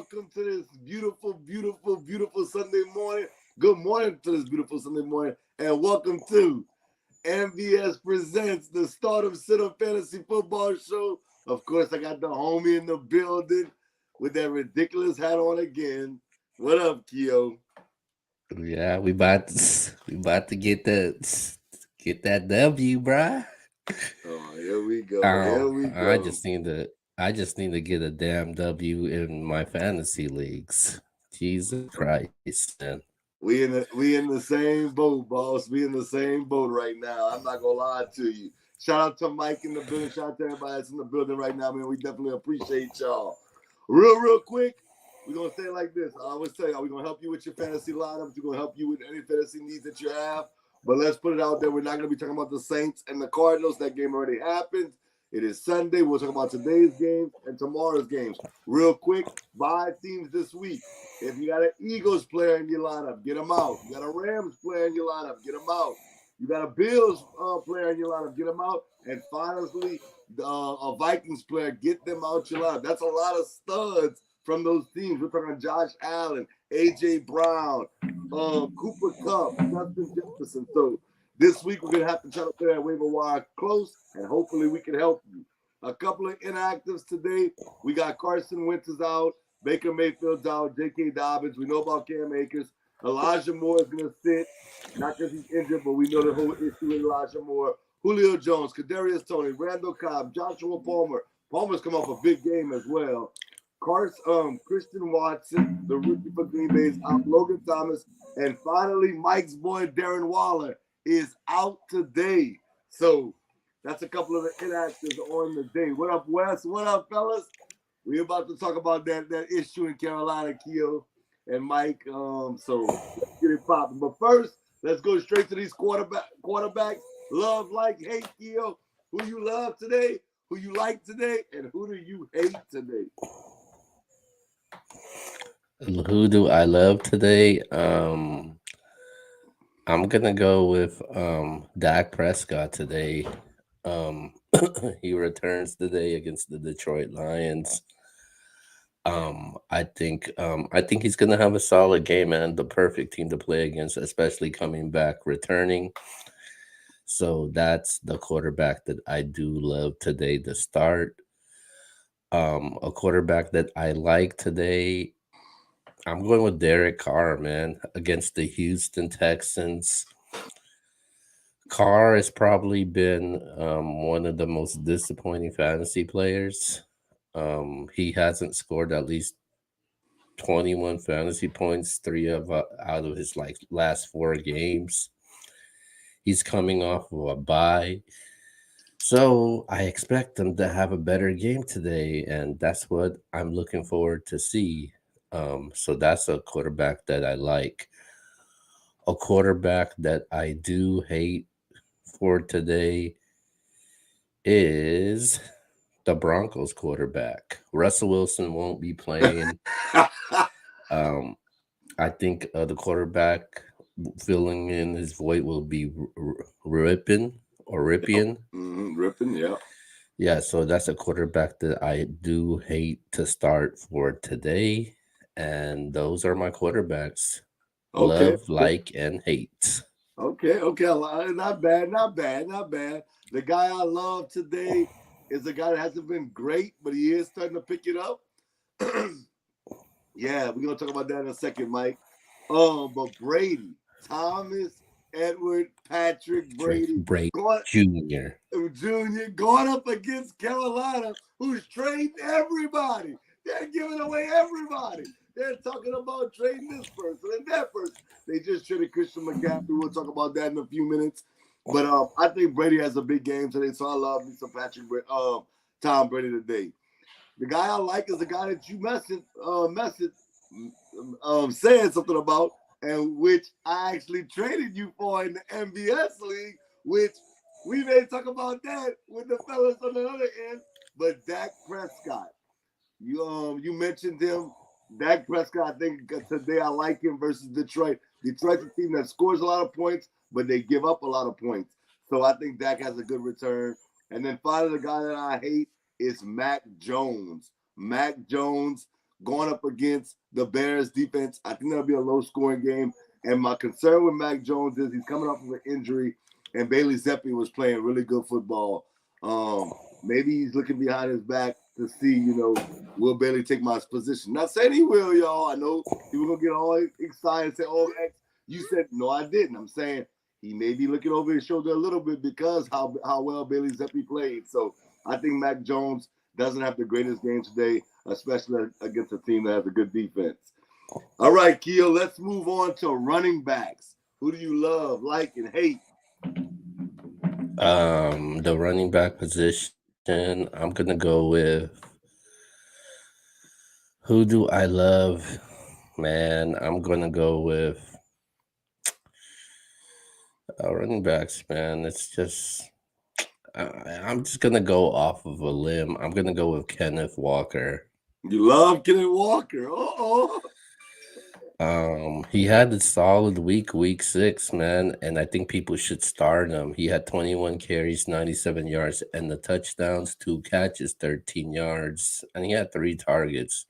welcome to this beautiful, beautiful, beautiful Sunday morning. Good morning to this beautiful Sunday morning, and welcome to NBS Presents the Stardom Sit-Up Fantasy Football Show. Of course, I got the homie in the building with that ridiculous hat on again. What up, Keo? Yeah, we about to get that W, bruh. Oh, here we go. Here we I go. just need to get a damn W in my fantasy leagues. Jesus Christ, man. We in the same boat, boss. We in the same boat right now. I'm not gonna lie to you. Shout out to Mike in the building. Shout out to everybody that's in the building right now, man. We definitely appreciate y'all. Real quick, we're gonna say it like this. I always tell you, we're gonna help you with your fantasy lineups. We're gonna help you with any fantasy needs that you have. But let's put it out there. We're not gonna be talking about the Saints and the Cardinals. That game already happened. It is Sunday. We'll talk about today's games and tomorrow's games. Real quick, 5 teams this week. If you got an Eagles player in your lineup, get them out. You got a Rams player in your lineup, get them out. You got a Bills player in your lineup, get them out. And finally, a Vikings player, get them out your lineup. That's a lot of studs from those teams. We're talking Josh Allen, A.J. Brown, Cooper Kupp, Justin Jefferson. So this week, we're going to have to try to play that waiver wire close, and hopefully we can help you. A couple of inactives today. We got Carson Wentz is out. Baker Mayfield's out. J.K. Dobbins. We know about Cam Akers. Elijah Moore is going to sit. Not because he's injured, but we know the whole issue with Elijah Moore. Julio Jones, Kadarius Toney, Randall Cobb, Joshua Palmer. Palmer's come off a big game as well. Christian Watson, the rookie for Green Bay, is out. Logan Thomas. And finally, Mike's boy, Darren Waller, is out today. So that's a couple of the inactives on the day. What up, Wes? What up, fellas? We're about to talk about that issue in Carolina, Keo and Mike. So let's get it popping. But first, let's go straight to these quarterbacks. Love, like, hate, Keo. Who you love today? Who you like today? And who do you hate today? Who do I love today? I'm gonna go with Dak Prescott today. Um, he returns today against the Detroit Lions. I think he's gonna have a solid game and the perfect team to play against, especially coming back returning. So that's the quarterback that I do love today to start. A quarterback that I like today, I'm going with Derek Carr, man, against the Houston Texans. Carr has probably been one of the most disappointing fantasy players. He hasn't scored at least 21 fantasy points, out of his last 4 games. He's coming off of a bye. So I expect him to have a better game today, and that's what I'm looking forward to see. So that's a quarterback that I like. A quarterback that I do hate for today is the Broncos quarterback. Russell Wilson won't be playing. Um, I think the quarterback filling in his void will be Rippin or Yep. Ripien. Ripping, yeah. Yeah, so that's a quarterback that I do hate to start for today. And those are my quarterbacks. Okay. Love, like, and hate. Okay. Not bad, not bad, not bad. The guy I love today is a guy that hasn't been great, but he is starting to pick it up. Yeah, we're gonna talk about that in a second, Mike. But Brady, Thomas Edward Patrick Drake Brady, Bray going Jr. Jr. going up against Carolina, who's trading everybody. They're giving away everybody. They're talking about trading this person and that person. They just traded Christian McCaffrey. We'll talk about that in a few minutes. But I think Brady has a big game today, so I love me some Tom Brady today. The guy I like is the guy that you saying something about, and which I actually traded you for in the NBS league, which we may talk about that with the fellas on the other end. But Dak Prescott, you mentioned him. Dak Prescott, I think today I like him versus Detroit. Detroit's a team that scores a lot of points, but they give up a lot of points. So I think Dak has a good return. And then finally, the guy that I hate is Mac Jones. Mac Jones going up against the Bears defense. I think that'll be a low-scoring game. And my concern with Mac Jones is he's coming off of an injury, and Bailey Zappi was playing really good football. Maybe he's looking behind his back to see, will Bailey take my position? Not saying he will, y'all. I know people going to get all excited and say, oh, X, you said, no, I didn't. I'm saying he may be looking over his shoulder a little bit because how well Bailey Zappi played. So I think Mac Jones doesn't have the greatest game today, especially against a team that has a good defense. All right, Keel, let's move on to running backs. Who do you love, like, and hate? The running back position, I'm gonna go with, who do I love? Man, I'm gonna go with running backs, man. It's just I'm just gonna go off of a limb. I'm gonna go with Kenneth Walker. You love Kenneth Walker. Uh-oh. He had a solid week 6, man, and I think people should start him. He had 21 carries, 97 yards, and the touchdowns, 2 catches, 13 yards, and he had 3 targets.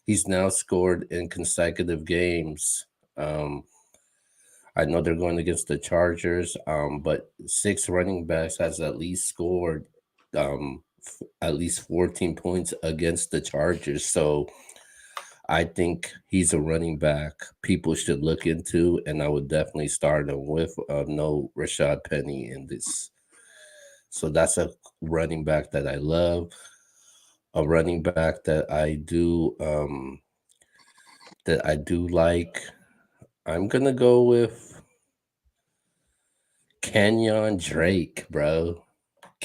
He's now scored in consecutive games. I know they're going against the Chargers, but 6 running backs has at least scored at least 14 points against the Chargers. So I think he's a running back people should look into, and I would definitely start him with no Rashad Penny in this. So that's a running back that I love. A running back that I do like. I'm gonna go with Kenyon Drake, bro.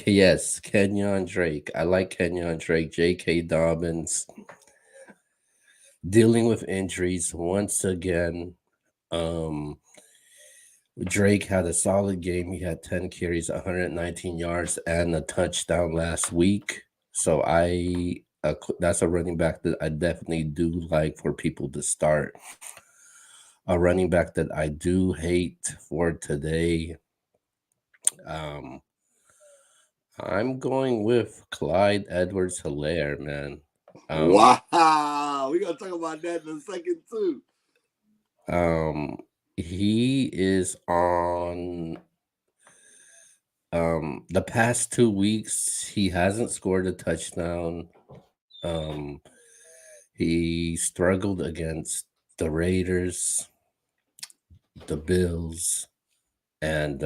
Yes, Kenyon Drake. I like Kenyon Drake. J.K. Dobbins dealing with injuries once again. Drake had a solid game. He had 10 carries, 119 yards, and a touchdown last week. So that's a running back that I definitely do like for people to start. A running back that I do hate for today. I'm going with Clyde Edwards-Helaire, man. Wow. We're going to talk about that in a second, too. He is on the past 2 weeks. He hasn't scored a touchdown. He struggled against the Raiders, the Bills, and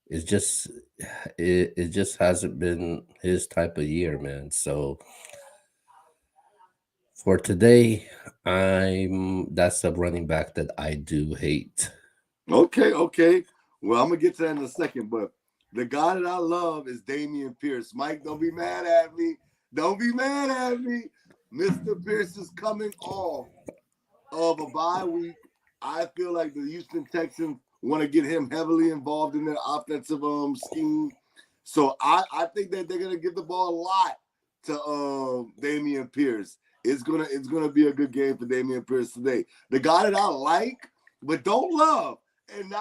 it just hasn't been his type of year, man. So for today, that's a running back that I do hate. Okay. Well, I'm gonna get to that in a second, but the guy that I love is Dameon Pierce. Mike, don't be mad at me. Mr. Pierce is coming off of a bye week. I feel like the Houston Texans want to get him heavily involved in their offensive scheme. So I think that they're gonna give the ball a lot to Dameon Pierce. It's gonna be a good game for Dameon Pierce today. The guy that I like but don't love, and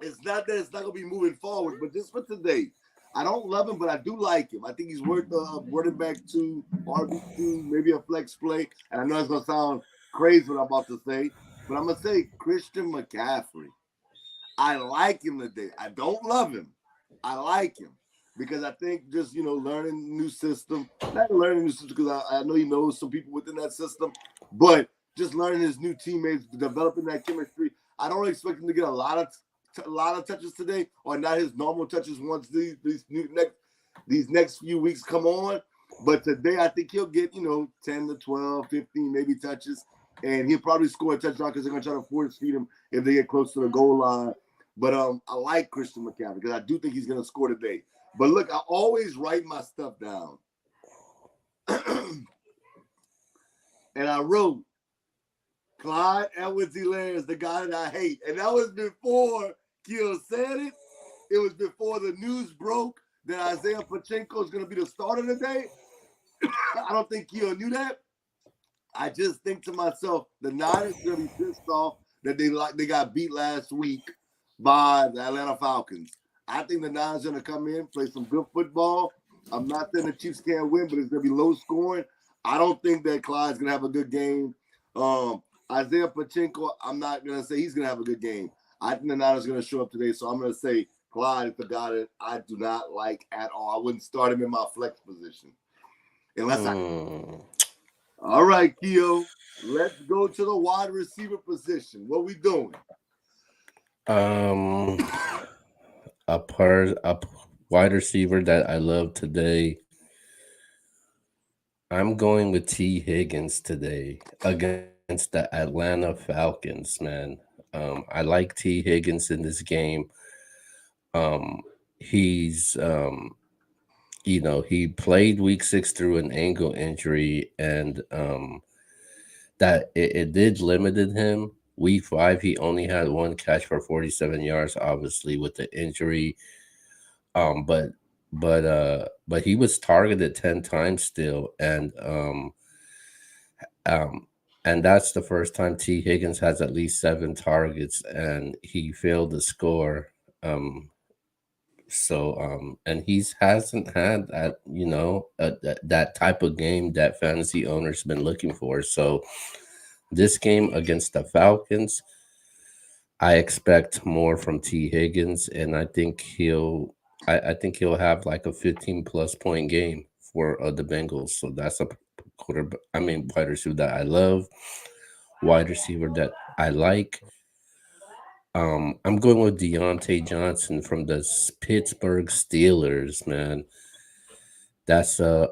it's not that it's not gonna be moving forward, but just for today, I don't love him, but I do like him. I think he's worth running back 2, RB2, maybe a flex play. And I know it's gonna sound crazy what I'm about to say, but I'm gonna say Christian McCaffrey. I like him today. I don't love him. I like him because I think just learning new system, not learning new system because I know he knows some people within that system, but just learning his new teammates, developing that chemistry. I don't expect him to get a lot of touches today, or not his normal touches once these next few weeks come on. But today, I think he'll get 10 to 12, 15 maybe touches, and he'll probably score a touchdown because they're gonna try to force feed him if they get close to the goal line. But I like Christian McCaffrey because I do think he's gonna score today. But look, I always write my stuff down, and I wrote Clyde Edwards-Helaire is the guy that I hate. And that was before Keel said it. It was before the news broke that Isaiah Pacheco is going to be the starter today. I don't think Keel knew that. I just think to myself, the Niners are going to be pissed off that they got beat last week by the Atlanta Falcons. I think the Niners are going to come in, play some good football. I'm not saying the Chiefs can't win, but it's going to be low scoring. I don't think that Clyde's gonna have a good game. Isaiah Pachenko, I'm not gonna say he's gonna have a good game. I think the Niners are gonna show up today, so I'm gonna say Clyde is the guy that I do not like at all. I wouldn't start him in my flex position unless I. Mm, All right, Keo, let's go to the wide receiver position. What we doing? um, wide receiver that I love today. I'm going with T. Higgins today against the Atlanta Falcons, man. I like T. Higgins in this game. Um, he's he played week 6 through an ankle injury, and that it did limited him. Week 5, he only had one catch for 47 yards, obviously with the injury. Um, but but he was targeted 10 times still, um, and that's the first time T. Higgins has at least 7 targets, and he failed to score. Um, and he's hasn't had that, that type of game that fantasy owners been looking for. So this game against the Falcons, I expect more from T. Higgins, and I think he'll have like a 15 plus point game for the Bengals. So that's a wide receiver that I love, wide receiver that I like. I'm going with Deontay Johnson from the Pittsburgh Steelers, man. That's a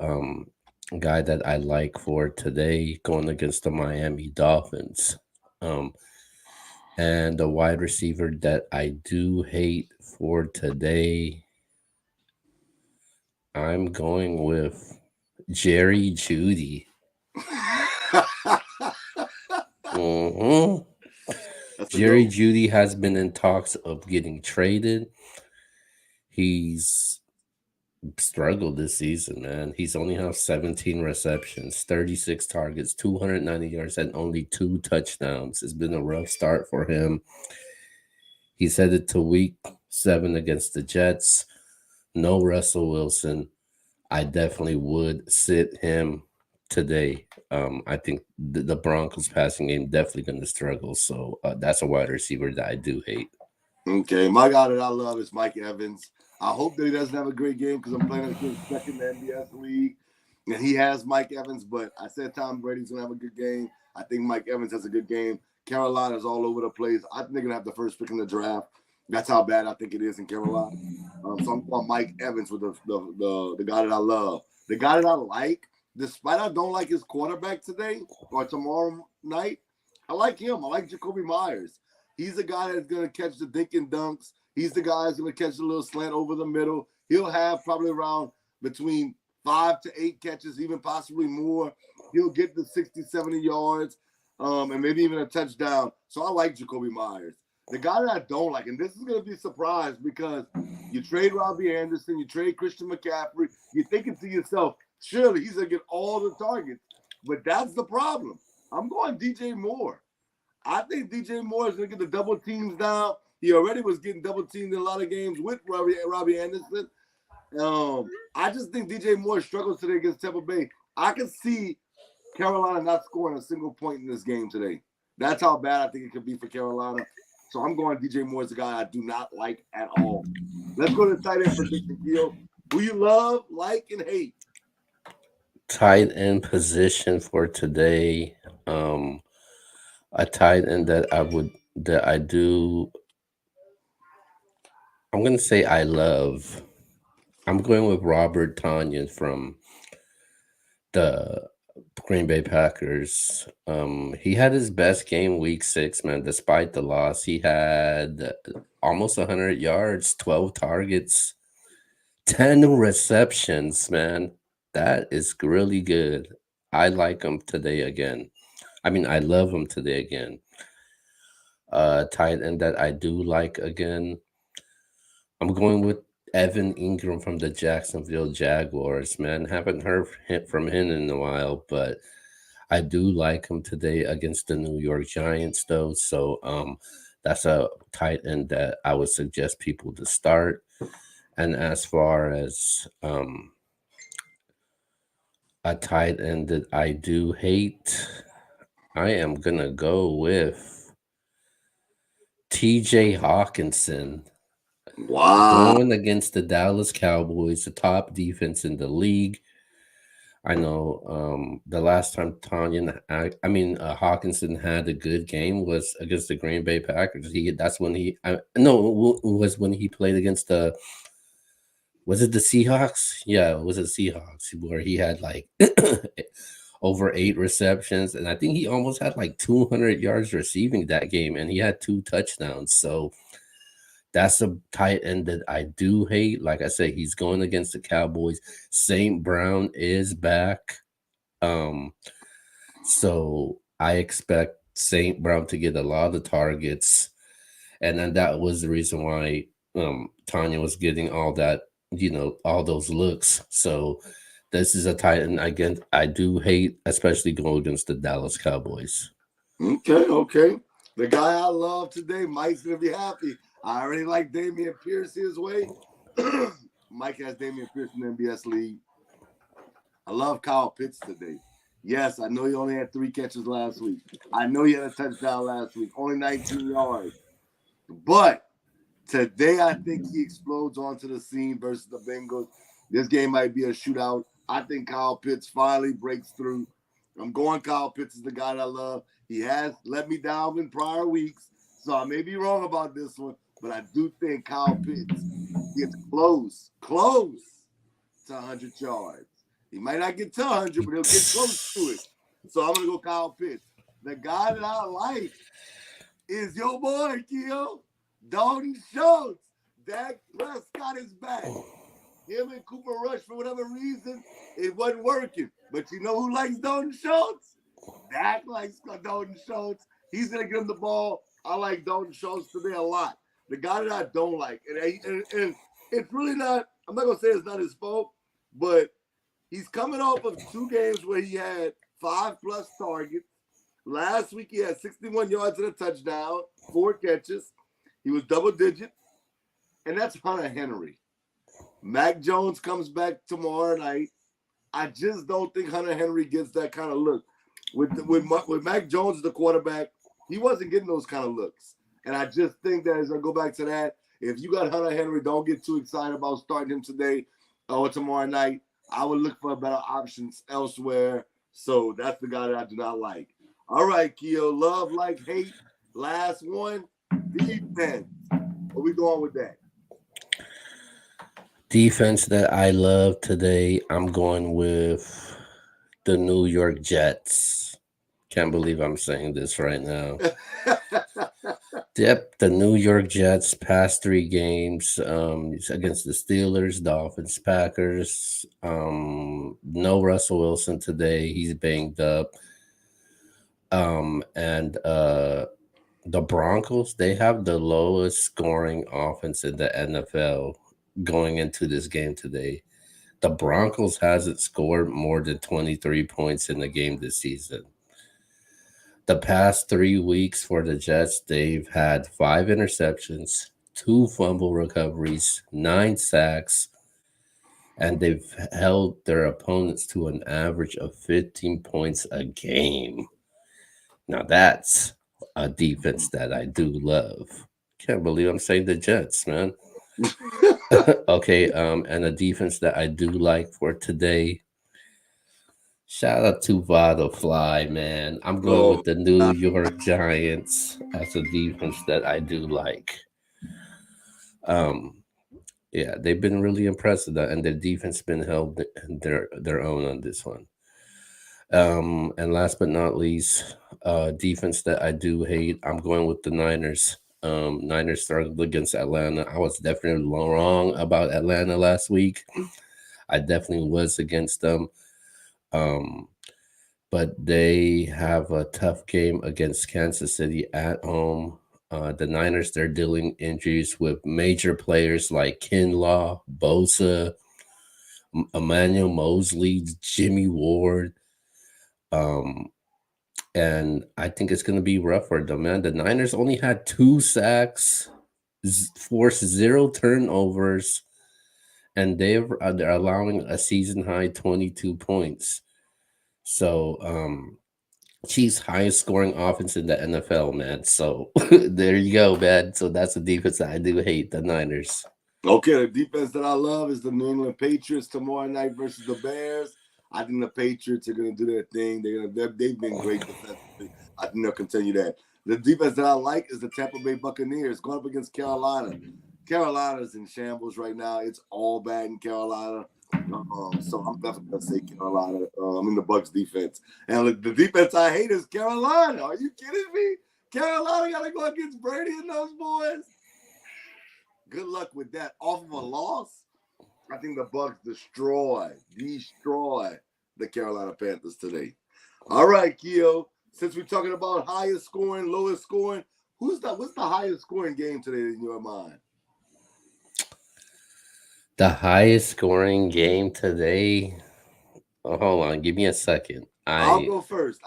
guy that I like for today going against the Miami Dolphins. Um, and the wide receiver that I do hate for today, I'm going with Jerry Judy. hmm That's a Jerry go. Judy has been in talks of getting traded. He's struggled this season, man. He's only have 17 receptions, 36 targets, 290 yards, and only 2 touchdowns. It's been a rough start for him. He's headed to week 7 against the Jets. No Russell Wilson. I definitely would sit him today. I think the Broncos passing game definitely going to struggle. So that's a wide receiver that I do hate. Okay, my guy that I love is Mike Evans. I hope that he doesn't have a great game because I'm playing against second in the NBS league, and he has Mike Evans. But I said Tom Brady's gonna have a good game. I think Mike Evans has a good game. Carolina's all over the place. I think they're gonna have the first pick in the draft. That's how bad I think it is in Carolina. So I'm going Mike Evans with the guy that I love, the guy that I like. Despite I don't like his quarterback today or tomorrow night, I like him. I like Jacoby Myers. He's the guy that's going to catch the dink and dunks. He's the guy that's going to catch a little slant over the middle. He'll have probably around between 5 to 8 catches, even possibly more. He'll get the 60, 70 yards, and maybe even a touchdown. So I like Jacoby Myers. The guy that I don't like, and this is going to be a surprise because you trade Robbie Anderson, you trade Christian McCaffrey, you're thinking to yourself, surely he's going to get all the targets. But that's the problem. I'm going DJ Moore. I think DJ Moore is going to get the double teams down. He already was getting double teamed in a lot of games with Robbie Anderson. I just think DJ Moore struggles today against Tampa Bay. I can see Carolina not scoring a single point in this game today. That's how bad I think it could be for Carolina. So I'm going DJ Moore as a guy I do not like at all. Let's go to the tight end position, Keo. Who you love, like, and hate? Tight end position for today. Um, a tight end that I do. I'm gonna say I love. I'm going with Robert Tanyan from the Green Bay Packers. He had his best game week 6, man. Despite the loss, he had almost 100 yards, 12 targets, 10 receptions, man. That is really good. I like him today again. I love him today again. Tight end that I do like again. I'm going with Evan Ingram from the Jacksonville Jaguars, man. Haven't heard from him in a while, but I do like him today against the New York Giants, though. So that's a tight end that I would suggest people to start. And as far as a tight end that I do hate, I am gonna go with TJ Hawkinson Wow. going against the Dallas Cowboys, the top defense in the league. I know the last time Hawkinson had a good game was against the Green Bay Packers. That's when he I, no it was when he played against the was it the Seahawks? Yeah, it was the Seahawks where he had like over 8 receptions, and I think he almost had like 200 yards receiving that game, and he had 2 touchdowns. So that's a tight end that I do hate. Like I said, he's going against the Cowboys. St. Brown is back. Um, so I expect St. Brown to get a lot of targets. And then that was the reason why Tanya was getting all that, all those looks. So this is a tight end again. I do hate, especially going against the Dallas Cowboys. Okay, okay. The guy I love today, Mike's gonna be happy. I already like Damian Pierce his way. Mike has Damian Pierce in the NBS league. I love Kyle Pitts today. Yes, I know he only had 3 catches last week. I know he had a touchdown last week, only 19 yards. But today, I think he explodes onto the scene versus the Bengals. This game might be a shootout. I think Kyle Pitts finally breaks through. I'm going Kyle Pitts is the guy that I love. He has let me down in prior weeks, so I may be wrong about this one, but I do think Kyle Pitts gets close to 100 yards. He might not get to 100, but he'll get close to it. So I'm going to go Kyle Pitts. The guy that I like is your boy, Keo. Dalton Schultz. Dak Prescott is back. Him and Cooper Rush, for whatever reason, it wasn't working. But you know who likes Dalton Schultz? Dak likes Dalton Schultz. He's going to give him the ball. I like Dalton Schultz today a lot. The guy that I don't like, and it's really not, I'm not going to say it's not his fault, but he's coming off of 2 games where he had 5+ targets. Last week, he had 61 yards and a touchdown, 4 catches. He was double digit, and that's Hunter Henry. Mac Jones comes back tomorrow night. I just don't think Hunter Henry gets that kind of look. With Mac Jones, the quarterback, he wasn't getting those kind of looks. And I just think that as I go back to that, if you got Hunter Henry, don't get too excited about starting him today or tomorrow night. I would look for better options elsewhere. So that's the guy that I do not like. All right, Keo, love, like, hate. Last one, defense. Where we going with that? Defense that I love today, I'm going with the New York Jets. Can't believe I'm saying this right now. Yep, the New York Jets past 3 games against the Steelers, Dolphins, Packers. No Russell Wilson today. He's banged up. And the Broncos, they have the lowest scoring offense in the NFL going into this game today. The Broncos hasn't scored more than 23 points in the game this season. The past 3 weeks for the Jets, they've had 5 interceptions, 2 fumble recoveries, 9 sacks, and they've held their opponents to an average of 15 points a game. Now that's a defense that I do love. Can't believe I'm saying the Jets, man. Okay, and a defense that I do like for today. Shout out to Vado Fly, man. I'm going with the New York Giants as a defense that I do like. Um, yeah, they've been really impressive, and their defense been held their own on this one. And last but not least, defense that I do hate. I'm going with the Niners. Niners struggled against Atlanta. I was definitely wrong about Atlanta last week. I definitely was against them. But they have a tough game against Kansas City at home. The Niners, they're dealing injuries with major players like Kinlaw, Bosa, Emmanuel Mosley, Jimmy Ward. And I think it's going to be rough for them, man. The Niners only had 2 sacks, forced 0 turnovers, and they're allowing a season high 22 points. So Chiefs highest scoring offense in the NFL, man. So there you go, man. So that's the defense that I do hate, the Niners. Okay, the defense that I love is the New England Patriots tomorrow night versus the Bears. I think the Patriots are going to do their thing. They've been great defensively. I think they'll continue that. The defense that I like is the Tampa Bay Buccaneers going up against Carolina. Carolina's in shambles right now. It's all bad in Carolina. So I'm definitely going to say Carolina. The Bucs defense. And the defense I hate is Carolina. Are you kidding me? Carolina got to go against Brady and those boys. Good luck with that. Off of a loss, I think the Bucs destroy the Carolina Panthers today. All right, Keo. Since we're talking about highest scoring, lowest scoring, what's the highest scoring game today in your mind? The highest scoring game today. Oh, hold on, give me a second. I'll go first,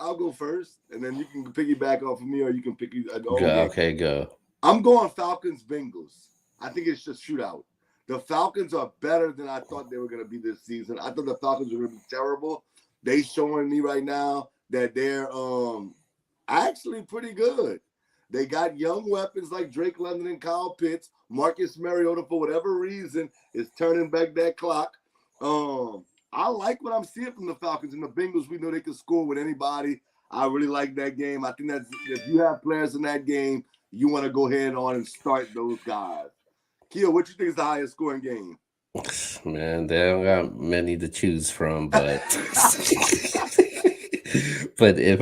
and then you can piggyback off of me, or you can pick your own Go. game. Okay, go. I'm going Falcons Bengals. I think it's just shootout. The Falcons are better than I thought they were going to be this season. I thought the Falcons were going to be terrible. They showing me right now that they're actually pretty good. They got young weapons like Drake London and Kyle Pitts. Marcus Mariota, for whatever reason, is turning back that clock. I like what I'm seeing from the Falcons and the Bengals. We know they can score with anybody. I really like that game. I think that if you have players in that game, you want to go ahead on and start those guys. Kia, what you think is the highest scoring game? Man, they don't got many to choose from, but but if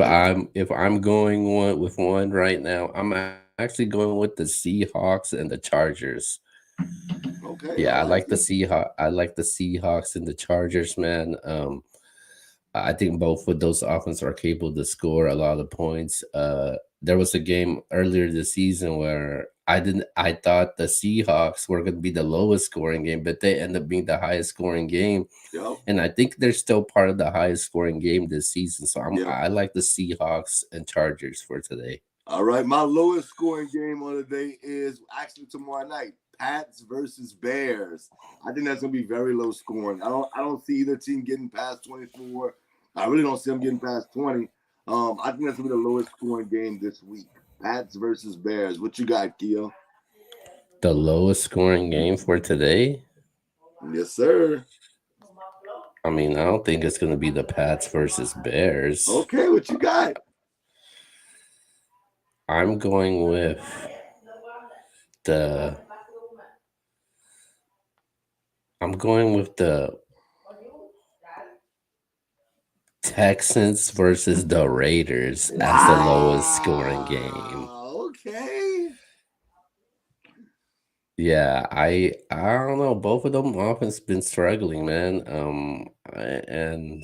I'm going with one right now, I'm actually going with the Seahawks and the Chargers. Okay, Yeah, I like it. I like the Seahawks and the Chargers, man. I think both of those offenses are capable to score a lot of points. There was a game earlier this season where I thought the Seahawks were going to be the lowest scoring game, but they end up being the highest scoring game. Yep. And I think they're still part of the highest scoring game this season. So Yep. I like the Seahawks and Chargers for today. All right, my lowest scoring game on the day is actually tomorrow night. Pats versus Bears. I think that's gonna be very low scoring. I don't see either team getting past 24. I really don't see them getting past 20. I think that's gonna be the lowest scoring game this week. Pats versus Bears. What you got, Keo? The lowest scoring game for today? Yes, sir. I mean, I don't think it's going to be the Pats versus Bears. Okay, what you got? I'm going with the I'm going with the Texans versus the Raiders as the lowest scoring game. Okay. Yeah, I don't know. Both of them offense been struggling, man. And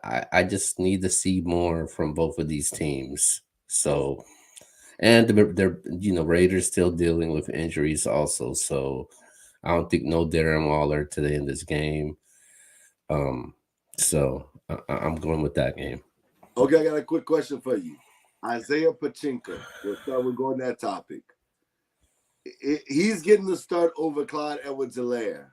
I just need to see more from both of these teams. So, and they're Raiders still dealing with injuries also. So, I don't think no Darren Waller today in this game. So I'm going with that game. Okay, I got a quick question for you. Isaiah Pachinko. We'll start with going that topic. He's getting the start over Clyde Edwards-Helaire.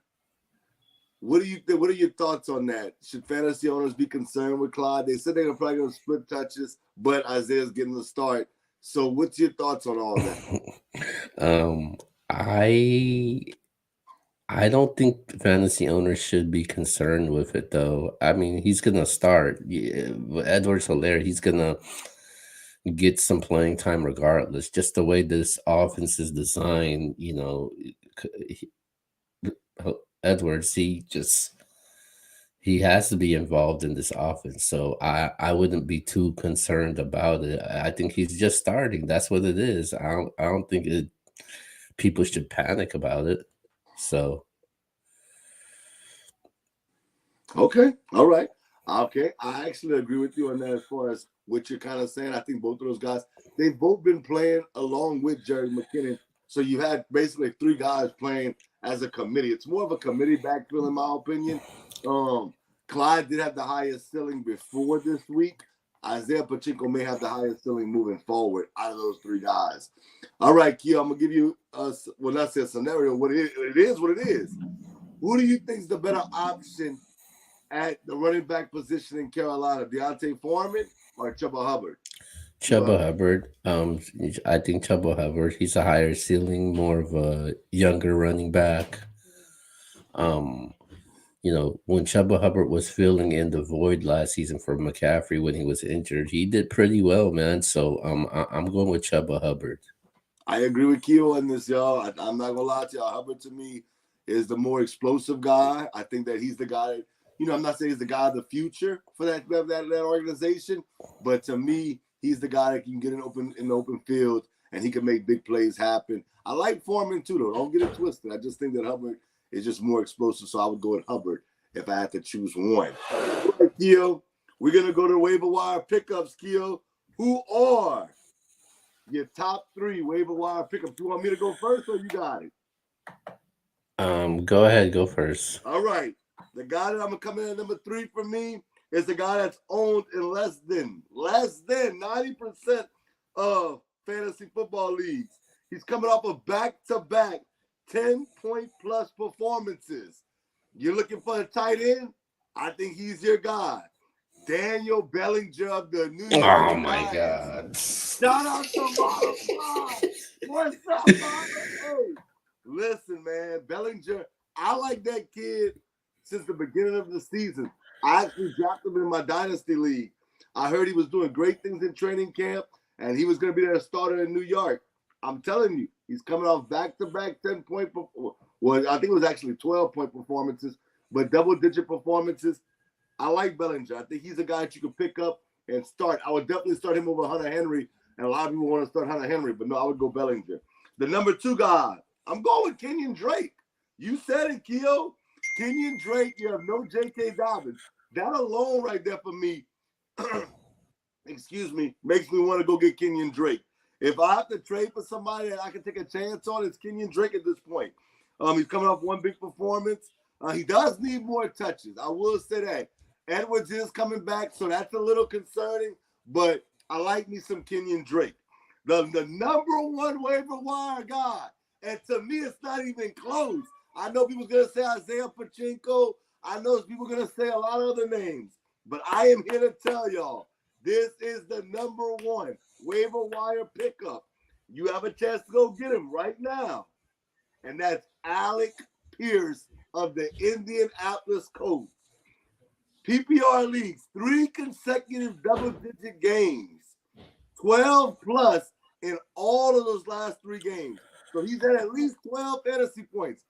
What do you think? What are your thoughts on that? Should fantasy owners be concerned with Clyde? They said they're probably going to split touches, but Isaiah's getting the start. So, what's your thoughts on all that? I don't think fantasy owners should be concerned with it though. I mean, he's gonna start. Yeah, Edwards-Helaire, he's gonna get some playing time regardless. Just the way this offense is designed, Edwards, he has to be involved in this offense. So I wouldn't be too concerned about it. I think he's just starting. That's what it is. I don't think people should panic about it. So okay, all right. Okay, I actually agree with you on that as far as what you're kind of saying. I think both of those guys, they've both been playing along with Jerry McKinnon. So you had basically three guys playing as a committee. It's more of a committee backfill, in my opinion. Clyde did have the highest ceiling before this week. Isaiah Pachinko may have the highest ceiling moving forward out of those three guys. All right, Kia, I'm going to give you, not say a scenario. It is what it is. Who do you think is the better option at the running back position in Carolina? Deontay Foreman or Chuba Hubbard? Chuba Hubbard. I think Chuba Hubbard. He's a higher ceiling, more of a younger running back. Um, when Chuba Hubbard was filling in the void last season for McCaffrey when he was injured, he did pretty well, man. So I'm going with Chuba Hubbard. I agree with Keo on this, y'all. I'm not gonna lie to y'all. Hubbard to me is the more explosive guy. I think that he's the guy. I'm not saying he's the guy of the future for that organization, but to me, he's the guy that can get in the open field and he can make big plays happen. I like Foreman too, though. Don't get it twisted. I just think that Hubbard is just more explosive, so I would go with Hubbard if I had to choose one. All right, Keo, we're gonna go to waiver wire pickups. Keo, who are your top 3 waiver wire pickups? You want me to go first, or you got it? Go ahead, go first. All right. The guy that I'm gonna come in at number 3 for me is the guy that's owned in less than 90% of fantasy football leagues. He's coming off of back-to-back 10-point-plus performances. You're looking for a tight end? I think he's your guy. Daniel Bellinger of the New York Giants. Oh my God! Shout out to Modified. What's up, Modified? Hey, listen, man, Bellinger. I like that kid since the beginning of the season. I actually dropped him in my dynasty league. I heard he was doing great things in training camp, and he was going to be their starter in New York. I'm telling you, he's coming off back-to-back 10-point. Well, I think it was actually 12-point performances, but double-digit performances. I like Bellinger. I think he's a guy that you can pick up and start. I would definitely start him over Hunter Henry, and a lot of people want to start Hunter Henry, but no, I would go Bellinger. The number 2 guy, I'm going with Kenyon Drake. You said it, Keo. Kenyon Drake, you have no J.K. Dobbins. That alone right there for me, excuse me, makes me want to go get Kenyon Drake. If I have to trade for somebody that I can take a chance on, it's Kenyon Drake at this point. He's coming off one big performance. He does need more touches. I will say that. Edwards is coming back, so that's a little concerning, but I like me some Kenyon Drake. The number 1 waiver wire guy, and to me, it's not even close. I know people are going to say Isaiah Pachinko. I know people are going to say a lot of other names, but I am here to tell y'all, this is the number 1 waiver wire pickup. You have a chance to go get him right now, and that's Alec Pierce of the Indianapolis Colts. PPR leagues, 3 consecutive double-digit games, 12 plus in all of those last 3 games. So he's at least 12 fantasy points.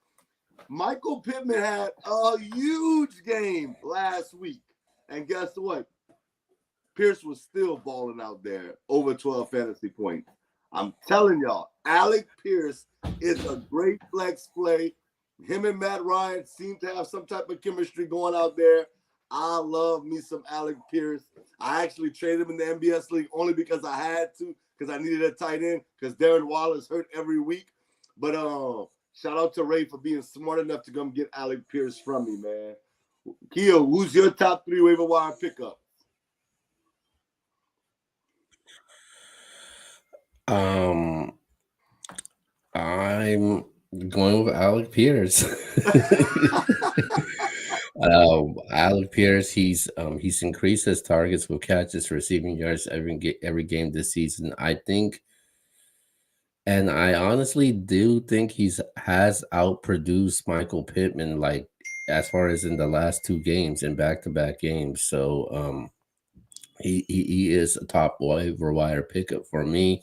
Michael Pittman had a huge game last week. And guess what? Pierce was still balling out there, over 12 fantasy points. I'm telling y'all, Alec Pierce is a great flex play. Him and Matt Ryan seem to have some type of chemistry going out there. I love me some Alec Pierce. I actually traded him in the NBS league only because I had to, because I needed a tight end, because Darren Waller's hurt every week. But shout out to Ray for being smart enough to come get Alec Pierce from me, man. Keo, who's your top 3 waiver wire pickup? I'm going with Alec Pierce. Alec Pierce, he's increased his targets with catches, receiving yards every game this season. I think, and I honestly do think has outproduced Michael Pittman, like as far as in the last 2 games in back-to-back games. So he is a top waiver wire pickup for me.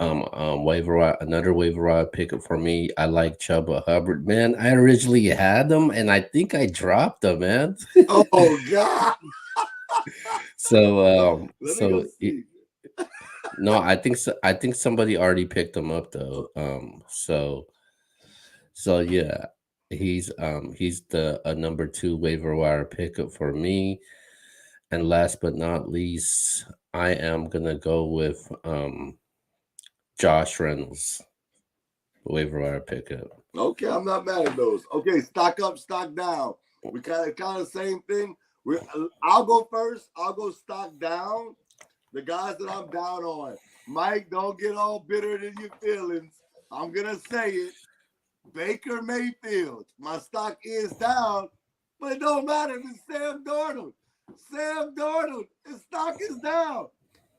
Another waiver wire pickup for me. I like Chuba Hubbard, man. I originally had him, and I think I dropped him, man. Oh God! No, I think so. I think somebody already picked him up though. So yeah, he's the number 2 waiver wire pickup for me. And last but not least, I am gonna go with Josh Reynolds, waiver wire pickup. Okay, I'm not mad at those. Okay, stock up, stock down. We kind of same thing. I'll go first. I'll go stock down. The guys that I'm down on. Mike, don't get all bitter in your feelings. I'm gonna say it. Baker Mayfield. My stock is down, But it don't matter. It's Sam Darnold. Sam Darnold. His stock is down.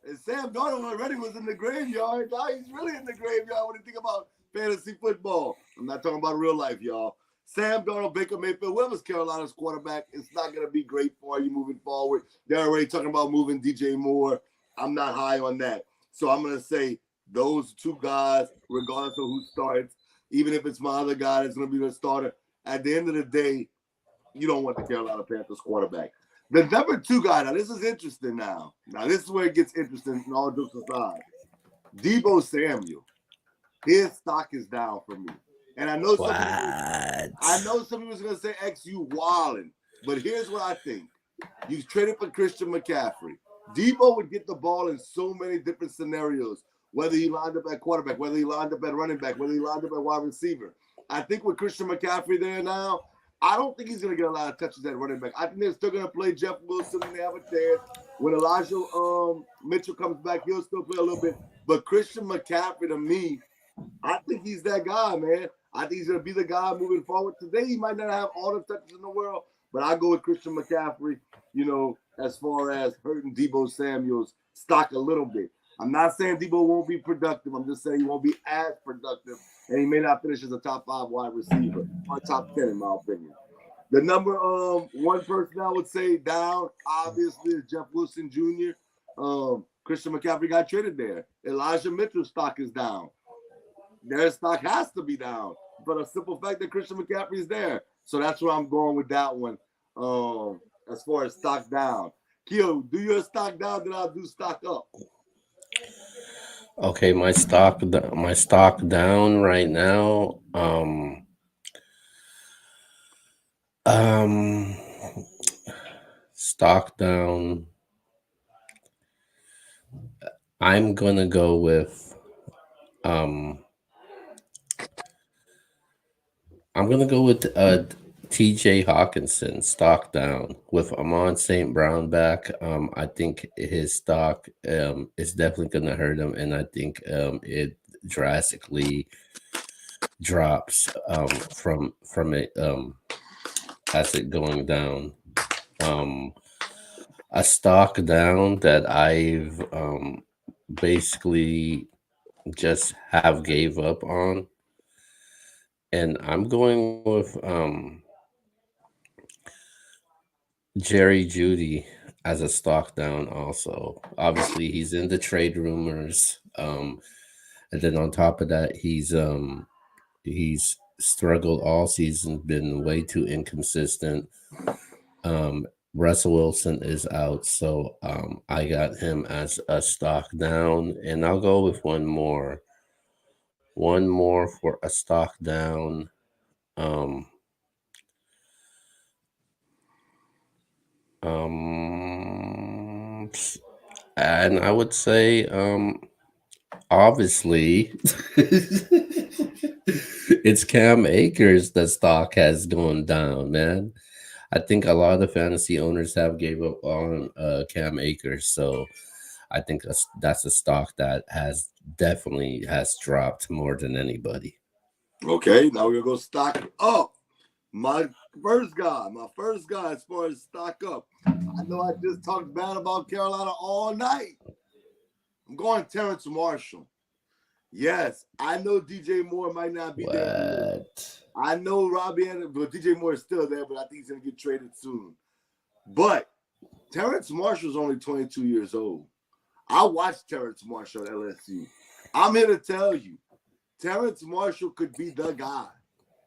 And Sam Darnold already was in the graveyard. Now he's really in the graveyard when you think about fantasy football. I'm not talking about real life, y'all. Sam Darnold, Baker Mayfield, whoever's Carolina's quarterback, it's not going to be great for you moving forward. They're already talking about moving DJ Moore. I'm not high on that. So I'm going to say those two guys, regardless of who starts, even if it's my other guy that's going to be the starter, at the end of the day, you don't want the Carolina Panthers quarterback. The number 2 guy, now this is interesting now. Now this is where it gets interesting in all jokes aside. Deebo Samuel. His stock is down for me. And I know some people are going to say X, you wildin'. But here's what I think. You traded for Christian McCaffrey. Deebo would get the ball in so many different scenarios, whether he lined up at quarterback, whether he lined up at running back, whether he lined up at wide receiver. I think with Christian McCaffrey there now, I don't think he's going to get a lot of touches at running back. I think they're still going to play Jeff Wilson and they have a chance. When Elijah Mitchell comes back, he'll still play a little bit. But Christian McCaffrey, to me, I think he's that guy, man. I think he's going to be the guy moving forward. Today, he might not have all the touches in the world, but I go with Christian McCaffrey, as far as hurting Deebo Samuel's stock a little bit. I'm not saying Deebo won't be productive. I'm just saying he won't be as productive, and he may not finish as a top 5 wide receiver or top 10, in my opinion. The number 1 person I would say down, obviously, is Jeff Wilson Jr. Christian McCaffrey got traded there. Elijah Mitchell's stock is down. Their stock has to be down for the simple fact that Christian McCaffrey is there. So that's where I'm going with that one as far as stock down. Keo, do your stock down, then I'll do stock up. Okay, my stock down right now. Stock down. I'm gonna go with TJ Hawkinson, stock down with Amon St. Brown back. I think his stock is definitely gonna hurt him, and I think it drastically drops from it as it going down. A stock down that I've basically just have gave up on, and I'm going with Jerry Judy as a stock down also. Obviously he's in the trade rumors, and then on top of that he's struggled all season, been way too inconsistent. Russell Wilson is out, so I got him as a stock down, and I'll go with one more for a stock down. And I would say, obviously, it's Cam Akers that stock has gone down, man. I think a lot of fantasy owners have gave up on Cam Akers, so I think that's a stock that definitely has dropped more than anybody. Okay, now we're gonna go stock up. My first guy as far as stock up. I know I just talked bad about Carolina all night. I'm going Terrence Marshall. Yes, I know DJ Moore might not be there. I know Robbie Anderson, but DJ Moore is still there, but I think he's going to get traded soon. But Terrence Marshall's only 22 years old. I watched Terrence Marshall at LSU. I'm here to tell you, Terrence Marshall could be the guy.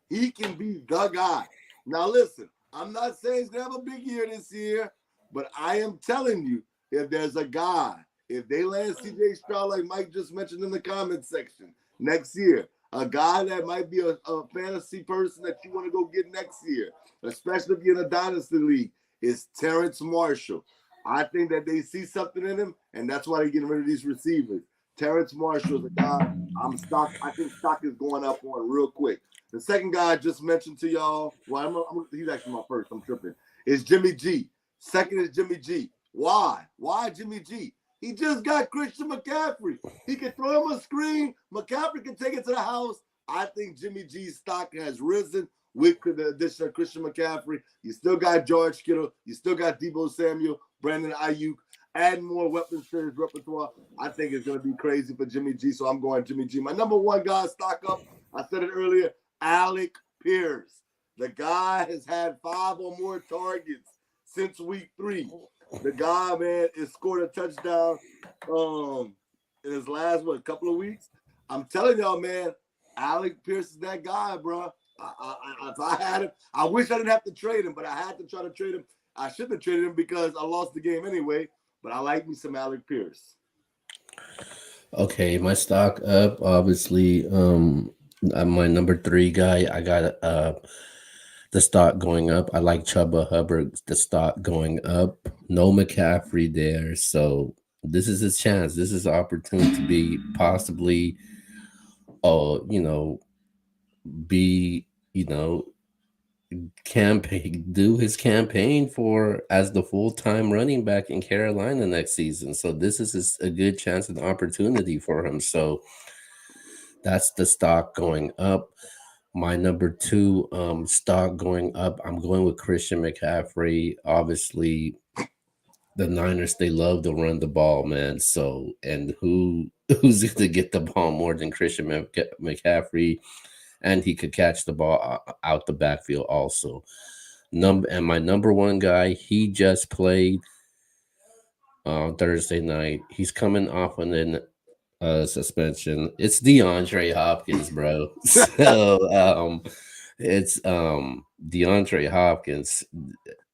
He can be the guy. Now, listen, I'm not saying he's going to have a big year this year, but I am telling you, if there's a guy, if they land C.J. Stroud, like Mike just mentioned in the comment section, next year, a guy that might be a fantasy person that you want to go get next year, especially if you're in a dynasty league, is Terrence Marshall. I think that they see something in him, and that's why they're getting rid of these receivers. Terrence Marshall is a guy I think stock is going up on real quick. The second guy I just mentioned to y'all, he's actually my first, I'm tripping, is Jimmy G. Second is Jimmy G. Why? Why Jimmy G? He just got Christian McCaffrey. He can throw him a screen. McCaffrey can take it to the house. I think Jimmy G's stock has risen with the addition of Christian McCaffrey. You still got George Kittle. You still got Deebo Samuel, Brandon Ayuk. Add more weapons to his repertoire. I think it's going to be crazy for Jimmy G, so I'm going Jimmy G. My number one guy, stock up, I said it earlier, Alec Pierce. The guy has had 5 or more targets since week 3. The guy, man, has scored a touchdown in his last, couple of weeks. I'm telling y'all, man, Alec Pierce is that guy, bro. If I had him, I wish I didn't have to trade him, but I had to try to trade him. I shouldn't have traded him because I lost the game anyway, but I like me some Alec Pierce. Okay, my stock up, obviously. My number 3 guy, I got the stock going up. I like Chuba Hubbard, the stock going up. No McCaffrey there, so this is his chance. This is an opportunity to be possibly, be, do his campaign for as the full-time running back in Carolina next season. So this is a good chance and opportunity for him. So that's the stock going up. My number 2 stock going up, I'm going with Christian McCaffrey. Obviously, the Niners, they love to run the ball, man. So, and who's going to get the ball more than Christian McCaffrey? And he could catch the ball out the backfield also. And my number 1 guy, he just played on Thursday night. He's coming off an suspension. It's DeAndre Hopkins, bro. So it's DeAndre Hopkins.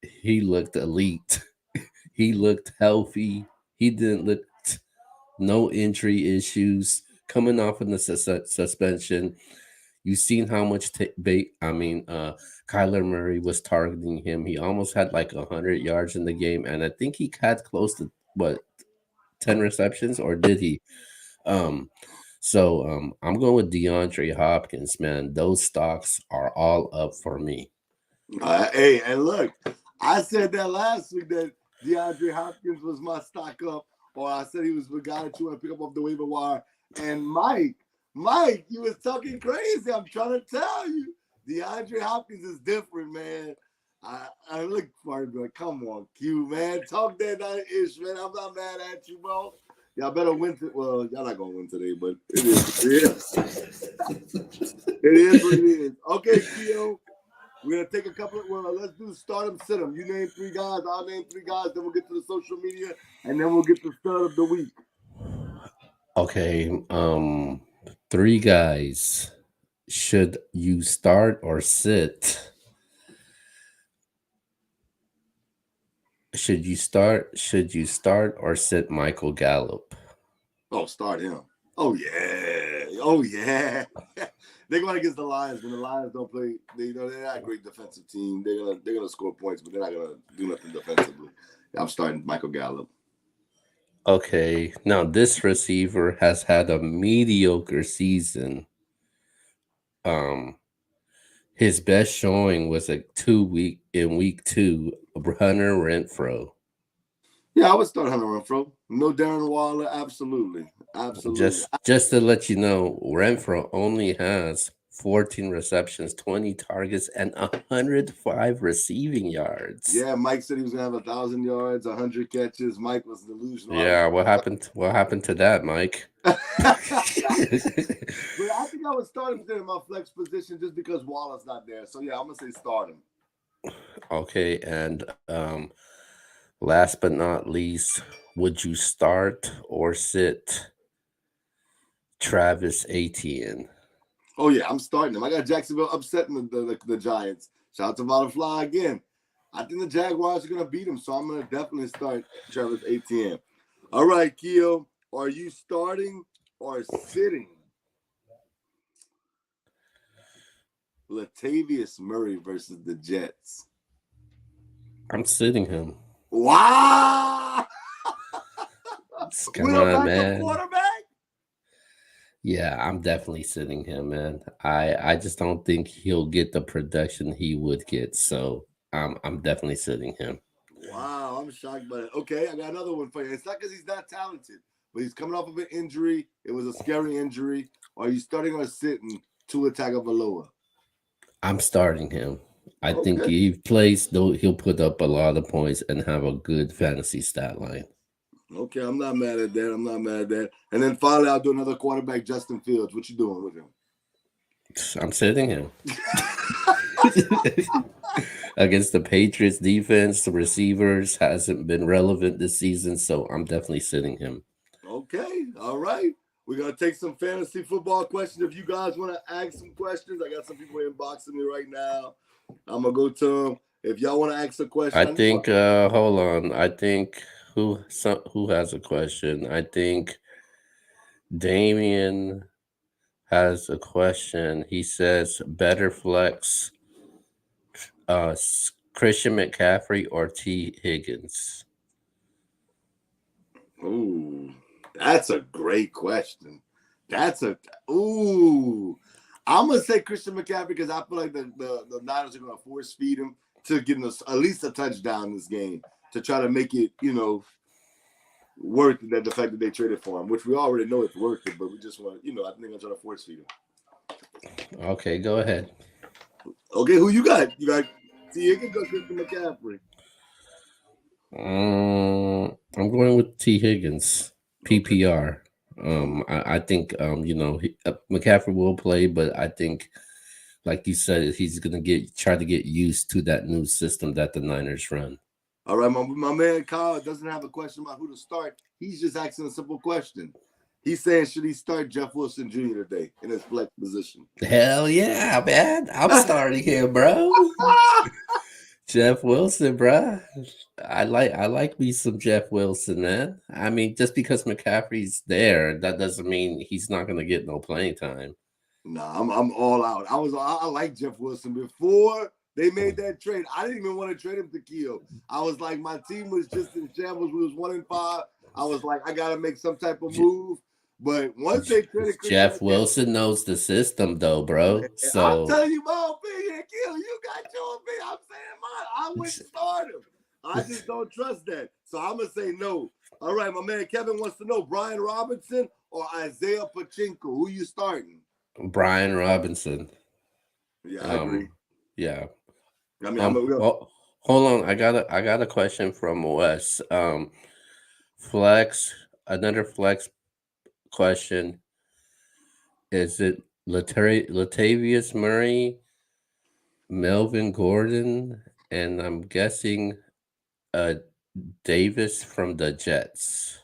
He looked elite. He looked healthy. He didn't look no injury issues coming off of the suspension. You've seen how much Kyler Murray was targeting him. He almost had like 100 yards in the game, and I think he had close to 10 receptions, or did he? I'm going with DeAndre Hopkins, man. Those stocks are all up for me. Hey, and look, I said that last week that DeAndre Hopkins was my stock up, or I said he was the guy that you want to pick up off the waiver wire. And Mike, you was talking crazy. I'm trying to tell you, DeAndre Hopkins is different, man. I look for him, like, come on, Q, man. Talk that ish, man. I'm not mad at you, bro. Y'all better win. Well, y'all not going to win today, but it is. It is what it is. Okay, Q. We're going to take a couple of, let's do start them, sit them. You name 3 guys, I'll name 3 guys, then we'll get to the social media, and then we'll get the start of the week. Okay, 3 guys. Should you start or sit? Should you start or sit Michael Gallup? Oh, start him. Oh yeah. They're going against the Lions. When the Lions don't play, they're not a great defensive team. They're gonna score points, but they're not gonna do nothing defensively. I'm starting Michael Gallup. Okay, now this receiver has had a mediocre season. His best showing was in week 2, Hunter Renfro. Yeah, I would start Hunter Renfro. No Darren Waller, absolutely. Just to let you know, Renfro only has 14 receptions, 20 targets, and 105 receiving yards. Yeah, Mike said he was gonna have 1,000 yards, 100 catches. Mike was delusional. Yeah, what happened to that, Mike? But I think I would start him in my flex position just because Waller's not there. So yeah, I'm gonna say start him. Okay, and last but not least, would you start or sit Travis Etienne? Oh yeah, I'm starting him. I got Jacksonville upsetting the Giants. Shout out to Butterfly again. I think the Jaguars are gonna beat him, so I'm gonna definitely start Travis Etienne. All right, Keo, are you starting or sitting Latavius Murray versus the Jets? I'm sitting him. Wow! Come on, man. Quarterback? Yeah, I'm definitely sitting him, man. I just don't think he'll get the production he would get, so I'm definitely sitting him. Wow, I'm shocked by it. Okay, I got another one for you. It's not because he's not talented, but he's coming off of an injury. It was a scary injury. Are you starting or sitting Tua Tagovailoa? I'm starting him. I think Okay. he plays though he'll put up a lot of points and have a good fantasy stat line. Okay, I'm not mad at that. I'm not mad at that. And then finally, I'll do another quarterback, Justin Fields. What you doing with him? I'm sitting him. Against the Patriots defense, the receivers hasn't been relevant this season, so I'm definitely sitting him. Okay, all right. We're gonna take some fantasy football questions. If you guys want to ask some questions, I got some people inboxing me right now. I'm gonna go to them. If y'all want to ask a I question, I know. think hold on. I think who has a question? I think Damien has a question. He says better flex Christian McCaffrey or T Higgins. Ooh, that's a great question. That's a ooh. I'm gonna say Christian McCaffrey because I feel like the Niners are gonna force feed him to get us at least a touchdown in this game to try to make it, worth the fact that they traded for him, which we already know it's worth it, but we just want, I think they're gonna try to force feed him. Okay, go ahead. Okay, who you got? You got T. Higgins or Christian McCaffrey? I'm going with T Higgins, Okay. PPR. I think McCaffrey will play, but I think, like you said, he's gonna try to get used to that new system that the Niners run. All right, my man Kyle doesn't have a question about who to start. He's just asking a simple question. He's saying, should he start Jeff Wilson Jr. today in his flex position? Hell yeah, man! I'm starting him, bro. Jeff Wilson, bruh. I like me some Jeff Wilson, man. I mean, just because McCaffrey's there, that doesn't mean he's not gonna get no playing time. Nah, I'm all out. I like Jeff Wilson before they made that trade. I didn't even want to trade him to Keel. I was like, my team was just in shambles. We was 1-5. I was like, I gotta make some type of move. But once they traded Christian Jeff McCaffrey, Wilson knows the system, though, man, bro. I'm So telling you my opinion, Keel. You got your opinion. I'm saying mine. I wouldn't start him. I just don't trust that. So I'm gonna say no. All right, my man Kevin wants to know Brian Robinson or Isaiah Pachinko. Who you starting? Brian Robinson. Yeah, I agree. Um, yeah. I mean, I'm a, Hold on. I got a question from Wes. Flex. Another flex question. Is it Latavius Murray, Melvin Gordon, and I'm guessing uh Davis from the Jets?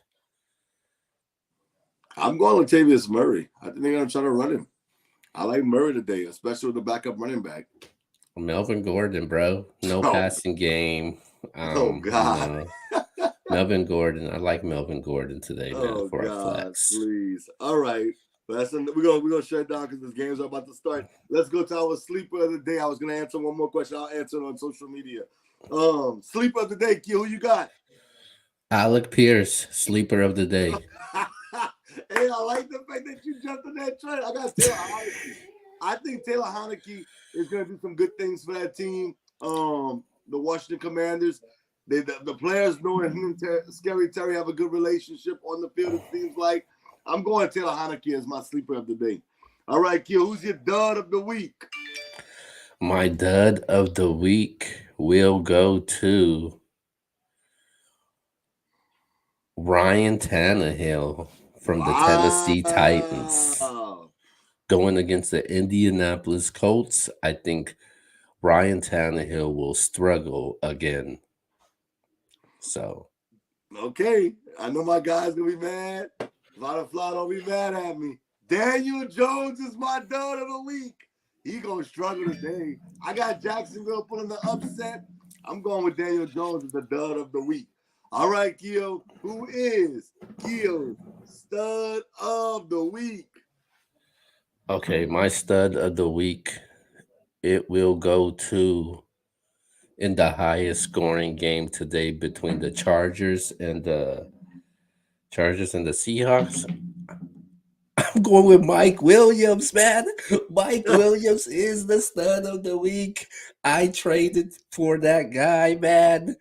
I'm going with Latavius Murray. I think they're going to try to run him. I like Murray today, especially with the backup running back. Melvin Gordon, bro. No Oh, passing game. oh God. Melvin Gordon. I like Melvin Gordon today, man, Oh for a God, flex. please. All right. We're gonna shut it down because this game's about to start. Let's go to our sleeper of the day. I was gonna answer one more question. I'll answer it on social media. Sleeper of the day, Q, who you got? Alec Pierce, sleeper of the day. Hey, I like the fact that you jumped on that trend. I got Taylor Heineke. I think Taylor Heineke is going to do some good things for that team. The Washington Commanders, the players know him and Scary Terry have a good relationship on the field, it seems like. I'm going Taylor Heineke as my sleeper of the day. All right, Q, who's your dud of the week? My dud of the week will go to Ryan Tannehill from the Tennessee Titans. Wow. Going against the Indianapolis Colts, I think Ryan Tannehill will struggle again. So Okay, I know my guy's gonna be mad. Vada Fly don't be mad at me. Daniel Jones is my dud of the week. He gonna struggle today. I got Jacksonville pulling the upset. I'm going with Daniel Jones as the dud of the week. All right, Gio, who is Gio's stud of the week? okay, my stud of the week, it will go to in the highest scoring game today between the Chargers and the Seahawks. I'm going with Mike Williams, man. Mike Williams is the stud of the week. I traded for that guy, man.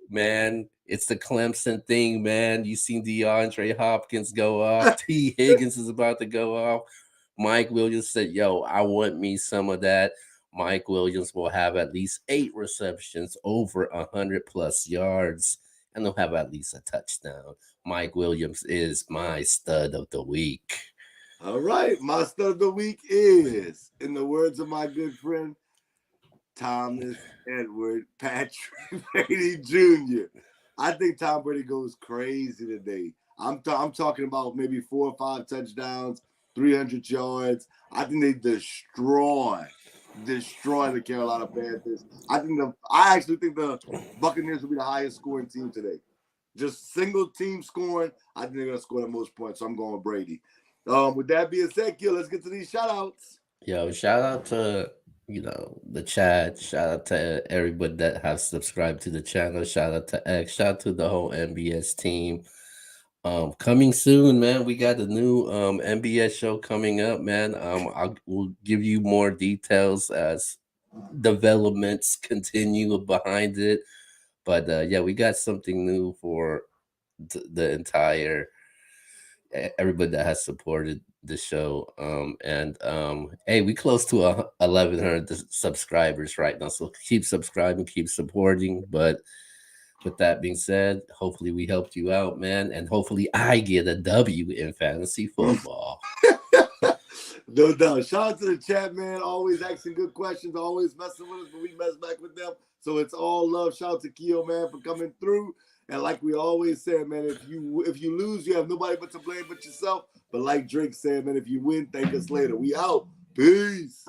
Man, it's the Clemson thing, man. You seen DeAndre Hopkins go off. T. Higgins is about to go off. Mike Williams said, "Yo, I want me some of that." Mike Williams will have at least 8 receptions, over 100 plus yards, and he'll have at least a touchdown. Mike Williams is my stud of the week. All right. My stud of the week is, in the words of my good friend, Thomas Edward Patrick Brady Jr. I think Tom Brady goes crazy today. I'm talking about maybe 4 or 5 touchdowns, 300 yards. I think they destroy the Carolina Panthers. I actually think the Buccaneers will be the highest scoring team today. Just single team scoring. I think they're gonna score the most points. So I'm going with Brady. With that being said, Gil, let's get to these shout outs. Yo, shout out to the chat. Shout out to everybody that has subscribed to the channel. Shout out to X. Shout out to the whole NBS team. Coming soon, man. We got a new NBS show coming up, man. We'll give you more details as developments continue behind it. But yeah, we got something new for the entire everybody that has supported the show. Hey, we close to 1,100 subscribers right now, so keep subscribing, keep supporting. But with that being said, hopefully we helped you out, man, and hopefully I get a W in fantasy football. No doubt. Shout out to the chat, man. Always asking good questions, always messing with us, but we mess back with them. So it's all love. Shout out to Keo, man, for coming through. And like we always said, man, if you lose, you have nobody but to blame but yourself. But like Drake said, man, if you win, thank us later. We out. Peace.